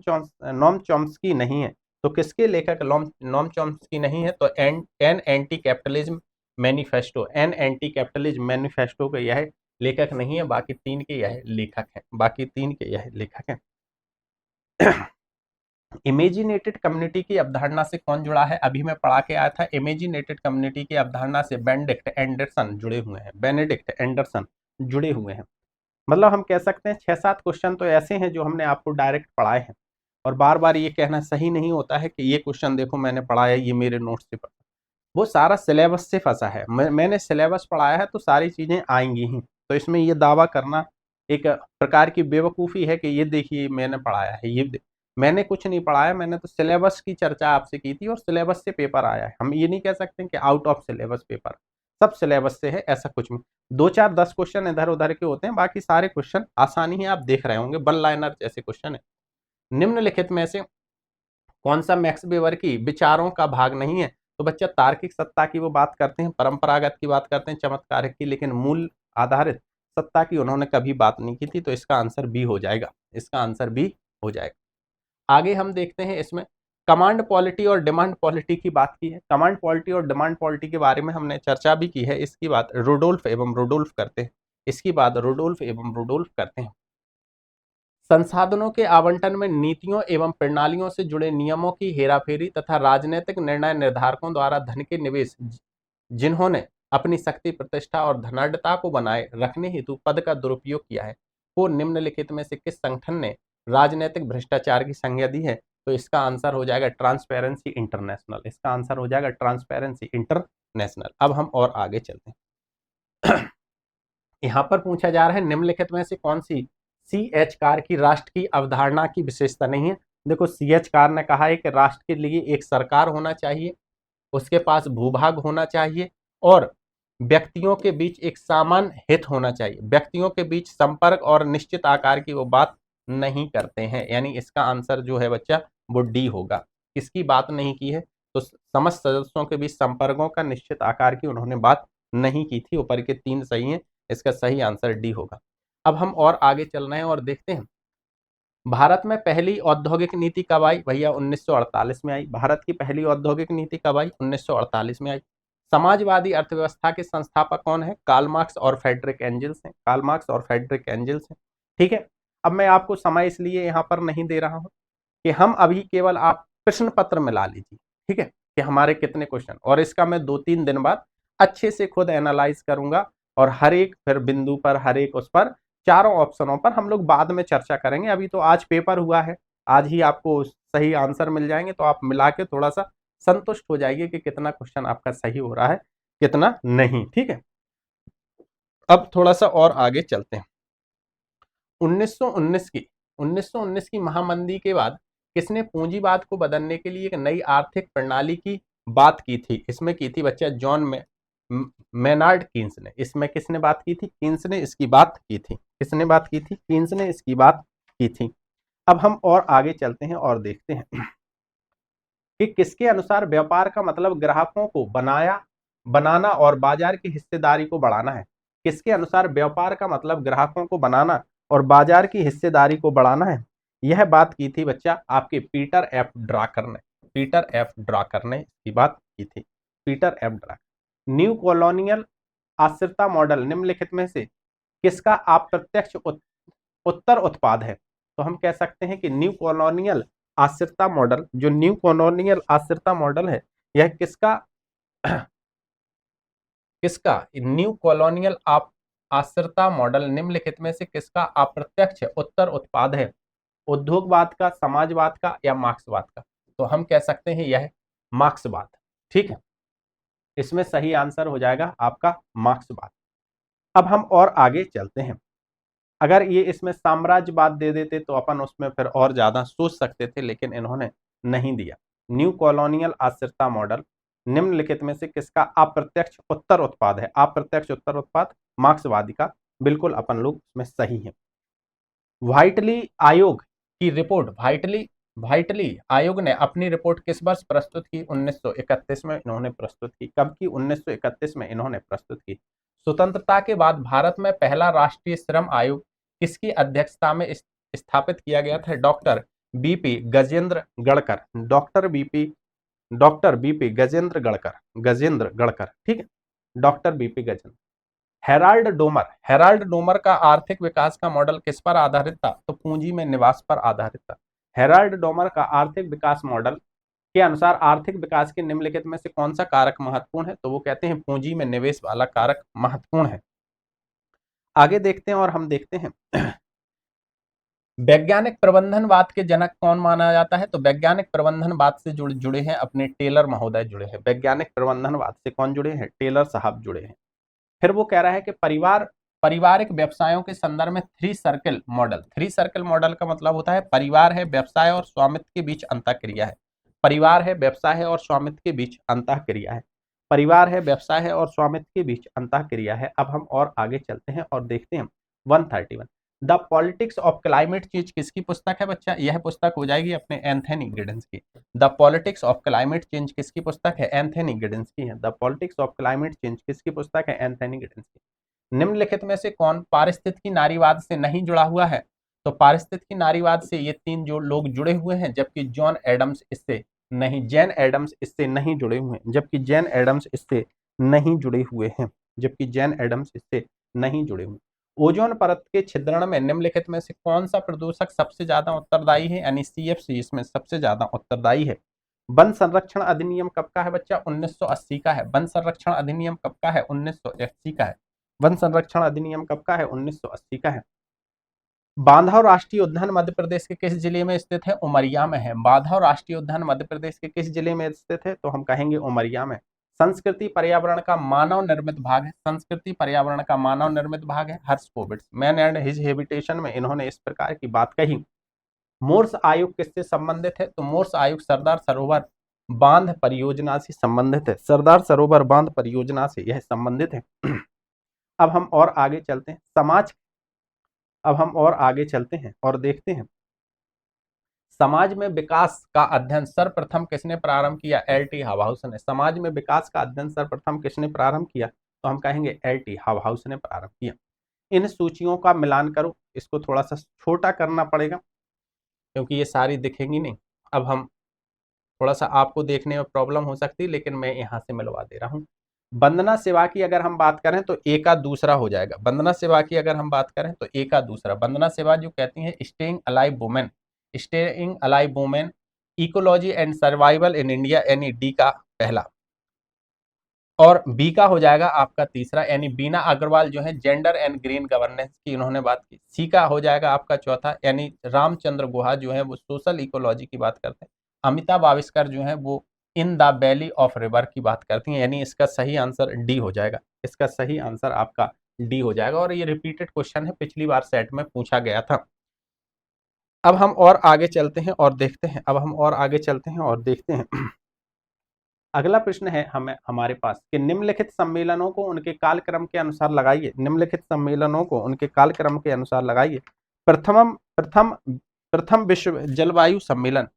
चॉम्स्की नहीं है? तो किसके लेखक नोम चॉम्स्की नहीं है? तो an anti capitalism manifesto, an anti capitalism manifesto के यह लेखक नहीं है, बाकी 3 के यह लेखक हैं। बाकी 3 के यह लेखक हैं। इमेजिनेटेड कम्युनिटी की अवधारणा से कौन जुड़ा है? अभी मैं पढ़ा के आया था, इमेजिनेटेड कम्युनिटी की अवधारणा से बेनेडिक्ट एंडरसन जुड़े हुए हैं। बेनेडिक्ट एंडरसन जुड़े हुए हैं। मतलब हम कह सकते हैं 6-7 क्वेश्चन तो ऐसे हैं जो हमने आपको डायरेक्ट पढ़ाए हैं, और बार बार ये कहना सही नहीं होता है कि ये क्वेश्चन देखो मैंने पढ़ाया, ये मेरे नोट्स से पढ़ा। वो सारा सिलेबस से फंसा है। मैंने सिलेबस पढ़ाया है तो सारी चीजें आएंगी ही, तो इसमें ये दावा करना एक प्रकार की बेवकूफ़ी है कि ये देखिए मैंने पढ़ाया है। मैंने कुछ नहीं पढ़ाया, मैंने तो सिलेबस की चर्चा आपसे की थी और सिलेबस से पेपर आया है। हम ये नहीं कह सकते कि आउट ऑफ सिलेबस पेपर, सब सिलेबस से है, ऐसा कुछ नहीं। 2-4-10 क्वेश्चन इधर उधर के होते हैं, बाकी सारे क्वेश्चन आसानी है, आप देख रहे होंगे, वन लाइनर जैसे क्वेश्चन है। निम्नलिखित में से कौन सा मैक्स वेबर की विचारों का भाग नहीं है? तो बच्चा तार्किक सत्ता की वो बात करते हैं, परंपरागत की बात करते हैं, चमत्कार की, लेकिन मूल आधारित सत्ता की उन्होंने कभी बात नहीं की थी। तो इसका आंसर बी हो जाएगा। इसका आंसर बी हो जाएगा। आगे हम देखते हैं, इसमें कमांड पॉलिटी और डिमांड पॉलिटी की बात की है। कमांड पॉलिटी और डिमांड पॉलिटी के बारे में हमने चर्चा भी की है। इसकी बात रुडोल्फ एवं रुडोल्फ करते हैं। इसकी बात रुडोल्फ एवं रुडोल्फ करते हैं। संसाधनों के आवंटन में नीतियों एवं प्रणालियों से जुड़े नियमों की हेराफेरी तथा राजनीतिक निर्णय निर्धारकों द्वारा धन के निवेश, जिन्होंने अपनी शक्ति, प्रतिष्ठा और धनाढ़ता को बनाए रखने हेतु पद का दुरुपयोग किया है, को निम्नलिखित में से किस संगठन ने राजनीतिक भ्रष्टाचार की संज्ञा दी है? तो इसका आंसर हो जाएगा ट्रांसपेरेंसी इंटरनेशनल। इसका आंसर हो जाएगा ट्रांसपेरेंसी इंटरनेशनल। अब हम और आगे चलते हैं। यहां पर पूछा जा रहा है निम्नलिखित में से कौन सी CH कार की राष्ट्र की अवधारणा की विशेषता नहीं है? देखो, CH कार ने कहा है कि राष्ट्र के लिए एक सरकार होना चाहिए, उसके पास भूभाग होना चाहिए और व्यक्तियों के बीच एक सामान्य हित होना चाहिए। व्यक्तियों के बीच संपर्क और निश्चित आकार की वो बात नहीं करते हैं, यानी इसका आंसर जो है बच्चा वो डी होगा। किसकी बात नहीं की है? तो समस्त सदस्यों के बीच संपर्कों का निश्चित आकार की उन्होंने बात नहीं की थी। ऊपर के 3 सही हैं, इसका सही आंसर डी होगा। अब हम और आगे चल रहे हैं और देखते हैं भारत में पहली औद्योगिक नीति कब आई? भैया 1948 में आई। भारत की पहली औद्योगिक नीति कब आई? 1948 में आई। समाजवादी अर्थव्यवस्था के संस्थापक कौन है? कार्ल मार्क्स और फ्रेडरिक एंजल्स हैं। कार्ल मार्क्स और फ्रेडरिक एंजल्स हैं। ठीक है, अब मैं आपको समय इसलिए यहाँ पर नहीं दे रहा हूँ कि हम अभी केवल आप प्रश्न पत्र में ला लीजिए, ठीक है, कि हमारे कितने क्वेश्चन, और इसका मैं 2-3 दिन बाद अच्छे से खुद एनालाइज करूंगा और हर एक फिर बिंदु पर, हर एक उस पर, चारों ऑप्शनों पर हम लोग बाद में चर्चा करेंगे। अभी तो आज पेपर हुआ है, आज ही आपको सही आंसर मिल जाएंगे, तो आप मिला के थोड़ा सा संतुष्ट हो जाइए कि कितना क्वेश्चन आपका सही हो रहा है, कितना नहीं। ठीक है, अब थोड़ा सा और आगे चलते हैं। 1919 की महामंदी के बाद किसने पूंजीवाद को बदलने के लिए एक नई आर्थिक प्रणाली की बात की थी? इसमें की थी बच्चा जॉन मेनार्ड कीन्स ने। इसमें किसने बात की थी? कीन्स ने इसकी बात की थी। किसने बात की थी? कीन्स ने इसकी बात की थी। अब हम और आगे चलते हैं और देखते हैं कि किसके अनुसार व्यापार का मतलब ग्राहकों को बनाना और बाजार की हिस्सेदारी को बढ़ाना है? किसके अनुसार व्यापार का मतलब ग्राहकों को बनाना और बाजार की हिस्सेदारी को बढ़ाना है? यह बात की थी बच्चा आपके पीटर एफ ड्राकर ने। पीटर एफ ड्राकर ने इसकी बात की थी। Peter F Drucker. New colonial आश्रिता मॉडल निम्नलिखित में से किसका अप्रत्यक्ष उत्तर उत्पाद है? तो हम कह सकते हैं कि न्यू कॉलोनियल आश्रिता मॉडल, जो न्यू कॉलोनियल आश्रिता मॉडल है, यह किसका न्यू कॉलोनियल आश्रिता मॉडल निम्नलिखित में से किसका अप्रत्यक्ष उत्तर उत्पाद है? उद्योगवाद का, समाजवाद का या मार्क्सवाद का? तो हम कह सकते हैं यह मार्क्सवाद। ठीक है, इसमें सही आंसर हो जाएगा आपका मार्क्सवाद। अब हम और आगे चलते हैं। अगर ये इसमें साम्राज्यवाद दे देते तो अपन उसमें फिर और ज्यादा सोच सकते थे, लेकिन इन्होंने नहीं दिया। न्यू कॉलोनियल आश्रिता मॉडल निम्नलिखित में से किसका अप्रत्यक्ष उत्तर उत्पाद है? अप्रत्यक्ष उत्तर उत्पाद मार्क्सवादी का। बिल्कुल अपन लोग इसमें सही हैं। व्हाइटली आयोग की रिपोर्ट, व्हाइटली आयोग ने अपनी रिपोर्ट किस वर्ष प्रस्तुत की? 1931 में इन्होंने प्रस्तुत की। कब की? 1931 में इन्होंने प्रस्तुत की। स्वतंत्रता के बाद भारत में पहला राष्ट्रीय श्रम आयोग किसकी अध्यक्षता में स्थापित किया गया था? Doctor BP Gajendra Gankar. Doctor BP Gajendra Gankar. ठीक है, doctor BP Gajendra. Harrod Domar का आर्थिक विकास का मॉडल किस पर आधारित था? तो पूंजी में निवास पर आधारित था। हेराल्ड डोमर का आर्थिक विकास मॉडल के अनुसार आर्थिक विकास के निम्नलिखित में से कौन सा कारक महत्वपूर्ण है? तो वो कहते हैं पूंजी में निवेश वाला कारक महत्वपूर्ण है। आगे देखते हैं और हम देखते हैं वैज्ञानिक प्रबंधनवाद के जनक कौन माना जाता है? तो वैज्ञानिक प्रबंधनवाद से जुड़े हैं अपने टेलर महोदय जुड़े हैं। वैज्ञानिक प्रबंधनवाद से कौन जुड़े हैं? टेलर साहब जुड़े हैं। फिर वो कह रहा है कि पारिवारिक व्यवसायों के संदर्भ में 3 सर्कल मॉडल। 3 सर्कल मॉडल का मतलब होता है परिवार है, व्यवसाय और स्वामित्व के बीच अंतःक्रिया है। परिवार है, व्यवसाय है और स्वामित्व के बीच अंतःक्रिया है। परिवार है, व्यवसाय है और स्वामित्व के बीच अंतःक्रिया है। अब हम और आगे चलते हैं और देखते हैं 131 the politics of climate change किसकी पुस्तक है बच्चा? यह पुस्तक हो जाएगी अपने एंथनी गिडेंस की। The politics of climate change किसकी पुस्तक है? एंथनी गिडेंस की है। The politics of climate change किसकी पुस्तक है? एंथनी गिडेंस की। निम्नलिखित में से कौन पारिस्थितिकी नारीवाद से नहीं जुड़ा हुआ है? तो पारिस्थितिकी नारीवाद से ये 3 जो लोग जुड़े हुए हैं, जबकि जैन एडम्स इससे नहीं जुड़े हुए हैं। जबकि जैन एडम्स इससे नहीं जुड़े हुए हैं। ओजोन परत के छिद्रण में निम्नलिखित में से कौन सा प्रदूषक सबसे ज्यादा उत्तरदायी है, यानी CFC इसमें सबसे ज्यादा उत्तरदायी है। वन संरक्षण अधिनियम कब का है बच्चा, 1980 का है। वन संरक्षण अधिनियम कब का है, 1980 का है। वन संरक्षण अधिनियम कब का है, 1980 का है। बांधव राष्ट्रीय उद्यान मध्य प्रदेश के किस जिले में स्थित है, उमरिया में है। बांधव राष्ट्रीय उद्यान मध्य प्रदेश के किस जिले में स्थित है, तो हम कहेंगे उमरिया में। संस्कृति पर्यावरण का मानव निर्मित भाग है, संस्कृति पर्यावरण का मानव निर्मित भाग है, हर्ष कोविड। मैन एंड हिज हैबिटेशन में इन्होंने इस प्रकार की बात कही। मोर्स आयोग किससे संबंधित है, तो मोर्स आयोग सरदार सरोवर बांध परियोजना से संबंधित है। सरदार सरोवर बांध परियोजना से यह संबंधित है। अब हम और आगे चलते हैं, अब हम और आगे चलते हैं और देखते हैं समाज में विकास का अध्ययन सर्वप्रथम किसने प्रारंभ किया, LT हाउहाउस ने। समाज में विकास का अध्ययन सर्वप्रथम किसने प्रारंभ किया, तो हम कहेंगे LT हाउहाउस ने प्रारंभ किया। इन सूचियों का मिलान करो, इसको थोड़ा सा छोटा करना पड़ेगा क्योंकि ये सारी दिखेंगी नहीं। अब हम थोड़ा सा आपको देखने में प्रॉब्लम हो सकती है, लेकिन मैं यहाँ से मिलवा दे रहा हूँ। वंदना सेवा की अगर हम बात करें तो ए का दूसरा हो जाएगा। वंदना सेवा की अगर हम बात करें तो ए का दूसरा। वंदना सेवा जो कहती है staying alive women, staying alive women, ecology and survival in India, यानी डी का पहला। और बी का हो जाएगा आपका तीसरा, यानी बीना अग्रवाल जो है जेंडर एंड ग्रीन गवर्नेंस की इन्होंने बात की। सी का हो जाएगा आपका चौथा, यानी रामचंद्र गुहा जो है वो सोशल इकोलॉजी की बात करते हैं। अमिताभ आविष्कार जो है वो in the valley of river की बात करती हैं, यानी इसका सही आंसर डी हो जाएगा। इसका सही आंसर आपका डी हो जाएगा। और ये रिपीटेड क्वेश्चन है, पिछली बार सेट में पूछा गया था। अब हम और आगे चलते हैं और देखते हैं, अब हम और आगे चलते हैं और देखते हैं। अगला प्रश्न है हमारे पास कि निम्नलिखित सम्मेलनों को उनके कालक्रम के अनुसार लगाइए। निम्नलिखित सम्मेलनों को उनके कालक्रम के अनुसार लगाइए। प्रथम विश्व जलवायु सम्मेलन,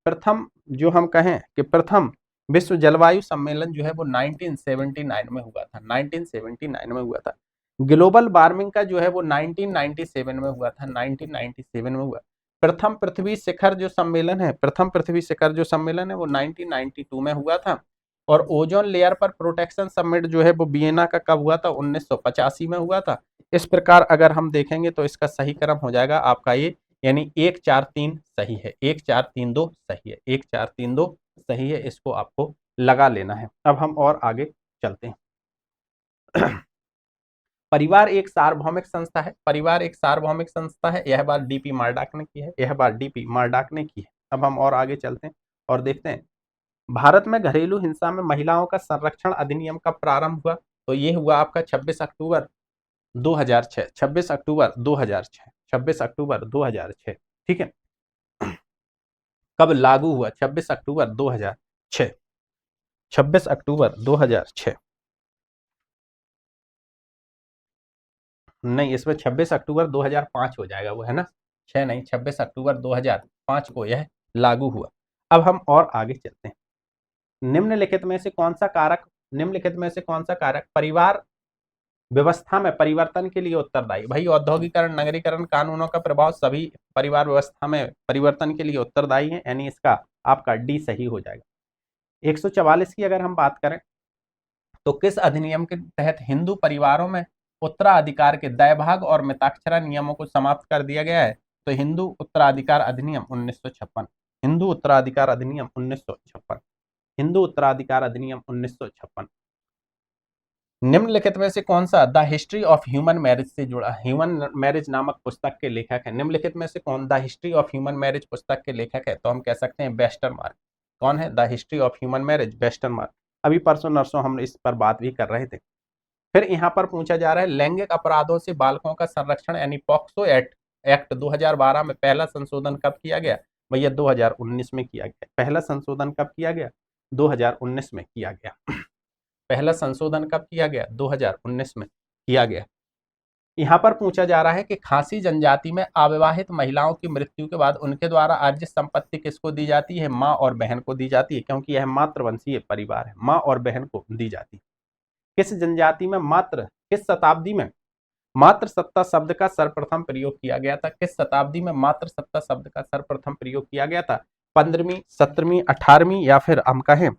प्रथम जो हम कहें कि प्रथम विश्व जलवायु सम्मेलन जो है वो 1979 में हुआ था, 1979 में हुआ था। ग्लोबल वार्मिंग का जो है वो 1997 में हुआ था, 1997 में हुआ। प्रथम पृथ्वी शिखर जो सम्मेलन है, प्रथम पृथ्वी शिखर जो सम्मेलन है वो 1992 में हुआ था। और ओजोन लेयर पर प्रोटेक्शन समिट जो है वो वियना का कब हुआ था, 1985 में हुआ था। इस प्रकार अगर हम देखेंगे तो इसका सही क्रम हो जाएगा आपका ये, यानी 1 4 3 सही है, 1 4 3 2 सही है, 1 4 3 2 सही है। इसको आपको लगा लेना है। अब हम और आगे चलते हैं। परिवार एक सार्वभौमिक संस्था है, परिवार एक सार्वभौमिक संस्था है। यह बात डीपी मार्डाक ने की है, यह बात डीपी मार्डाक ने की है। अब हम और आगे चलते हैं और देखते हैं भारत में घरेलू हिंसा में महिलाओं का संरक्षण अधिनियम कब प्रारंभ हुआ, तो ये हुआ आपका 26 अक्टूबर 2006, 26 अक्टूबर 2006, 26 अक्टूबर 2006। ठीक है, कब लागू हुआ, 26 अक्टूबर 2006, 26 अक्टूबर 2006। नहीं, इसमें 26 अक्टूबर 2005 हो जाएगा वो, है ना, 6 नहीं, 26 अक्टूबर 2005 को यह लागू हुआ। अब हम और आगे चलते हैं। निम्नलिखित में से कौन सा कारक, निम्नलिखित में से कौन सा कारक परिवार व्यवस्था में परिवर्तन के लिए उत्तरदायी। भाई औद्योगिकरण, नगरीकरण कानूनों का प्रभाव सभी परिवार व्यवस्था में परिवर्तन के लिए उत्तरदायी है, यानी इसका आपका डी सही हो जाएगा। 144 की अगर हम बात करें तो किस अधिनियम के तहत हिंदू परिवारों में उत्तराधिकार के दैभाग और मिताक्षरा नियमों को समाप्त कर दिया गया है, तो हिंदू उत्तराधिकार अधिनियम 1956, हिंदू उत्तराधिकार अधिनियम 1956, हिंदू उत्तराधिकार अधिनियम 1956। निम्नलिखित में से कौन सा the history of human marriage से जुड़ा, ह्यूमन मैरिज नामक पुस्तक के लेखक है। निम्नलिखित में से कौन the history of human marriage पुस्तक के लेखक है, तो हम कह सकते हैं वेस्टरमार्क। कौन है the history of human marriage, Westermarck. अभी परसों नरसों हम इस पर बात भी कर रहे थे। फिर यहाँ पर पूछा जा रहा है लैंगिक अपराधों से बालकों का संरक्षण यानी पॉक्सो एक्ट 2012 में पहला संशोधन कब किया गया, भैया 2019 में किया गया। पहला संशोधन कब किया गया, 2019 में किया गया। पहला संशोधन कब किया गया, 2019 में किया गया। यहाँ पर पूछा जा रहा है कि खासी जनजाति में अविवाहित महिलाओं की मृत्यु के बाद उनके द्वारा अर्जित संपत्ति किसको दी जाती है, माँ और बहन को दी जाती है, क्योंकि यह मातृवंशीय परिवार है, माँ और बहन को दी जाती है। किस जनजाति में किस शताब्दी में मातृ सत्ता शब्द का सर्वप्रथम प्रयोग किया गया था, किस शताब्दी में मातृ सत्ता शब्द का सर्वप्रथम प्रयोग किया गया था, 15वीं 17वीं 18वीं या फिर हम कहें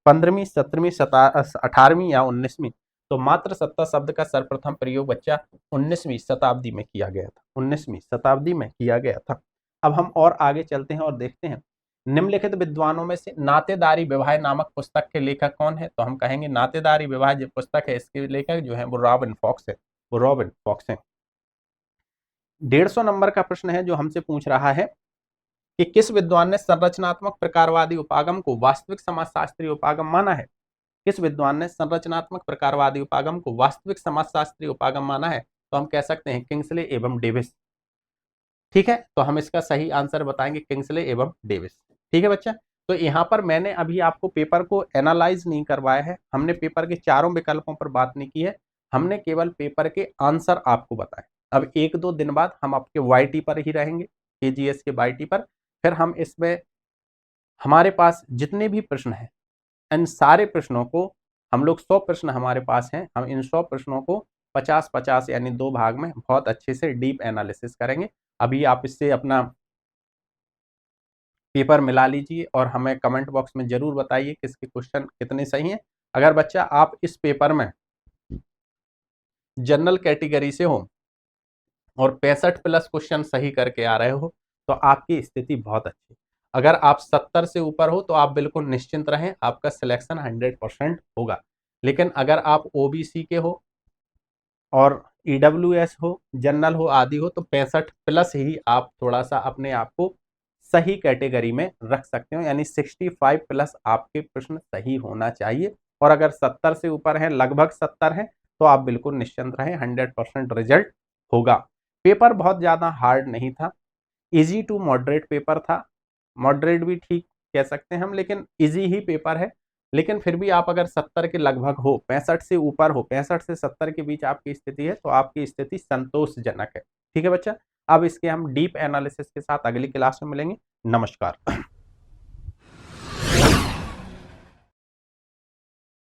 15वीं 17वीं 18वीं या 19वीं, तो मात्र सत्ता शब्द का सर्वप्रथम प्रयोग बच्चा 19वीं शताब्दी में किया गया था, 19वीं शताब्दी में किया गया था। अब हम और आगे चलते हैं और देखते हैं निम्नलिखित विद्वानों में से नातेदारी विवाह नामक पुस्तक के लेखक कौन है। तो हम कहेंगे नातेदारी विवाह जो पुस्तक है इसके लेखक जो है वो रॉबिन फॉक्स है, वो रॉबिन फॉक्स है। 150 नंबर का प्रश्न है जो हमसे पूछ रहा है कि किस विद्वान ने संरचनात्मक प्रकारवादी उपागम को वास्तविक समाजशास्त्रीय उपागम माना है। किस विद्वान ने संरचनात्मक प्रकारवादी उपागम को वास्तविक समाजशास्त्रीय उपागम माना है। तो हम कह सकते हैं किंग्सले एवं डेविस। ठीक है, तो हम इसका सही आंसर बताएंगे किंग्सले एवं डेविस। ठीक है बच्चा, तो यहाँ पर मैंने अभी आपको पेपर को एनालाइज नहीं करवाया है, हमने पेपर के चारों विकल्पों पर बात नहीं की है, हमने केवल पेपर के आंसर आपको बताए। अब 1-2 दिन बाद हम आपके वाईटी पर ही रहेंगे, केजीएस के वाईटी पर, फिर हम इसमें हमारे पास जितने भी प्रश्न हैं इन सारे प्रश्नों को हम लोग 100 प्रश्न हमारे पास हैं, हम इन 100 प्रश्नों को 50-50 यानी 2 भाग में बहुत अच्छे से डीप एनालिसिस करेंगे। अभी आप इससे अपना पेपर मिला लीजिए और हमें कमेंट बॉक्स में जरूर बताइए किसके क्वेश्चन कितने सही हैं। अगर बच्चा आप इस पेपर में जनरल कैटेगरी से हो और 65+ क्वेश्चन सही करके आ रहे हो तो आपकी स्थिति बहुत अच्छी। अगर आप 70 से ऊपर हो तो आप बिल्कुल निश्चिंत रहें, आपका सिलेक्शन 100% होगा। लेकिन अगर आप ओबीसी के हो और ईडब्ल्यूएस हो, जनरल हो, आदि हो तो 65+ ही आप थोड़ा सा अपने आप को सही कैटेगरी में रख सकते हो, यानी 65+ आपके प्रश्न सही होना चाहिए। और अगर 70 से ऊपर है, लगभग 70 है, तो आप बिल्कुल निश्चिंत रहें, 100% रिजल्ट होगा। पेपर बहुत ज़्यादा हार्ड नहीं था, इजी टू मॉडरेट पेपर था, मॉडरेट भी ठीक कह सकते हैं हम, लेकिन इजी ही पेपर है। लेकिन फिर भी आप अगर 70 के लगभग हो, 65 से ऊपर हो, 65 से 70 के बीच आपकी स्थिति है तो आपकी स्थिति संतोषजनक है। ठीक है बच्चा, अब इसके हम डीप एनालिसिस के साथ अगली क्लास में मिलेंगे। नमस्कार।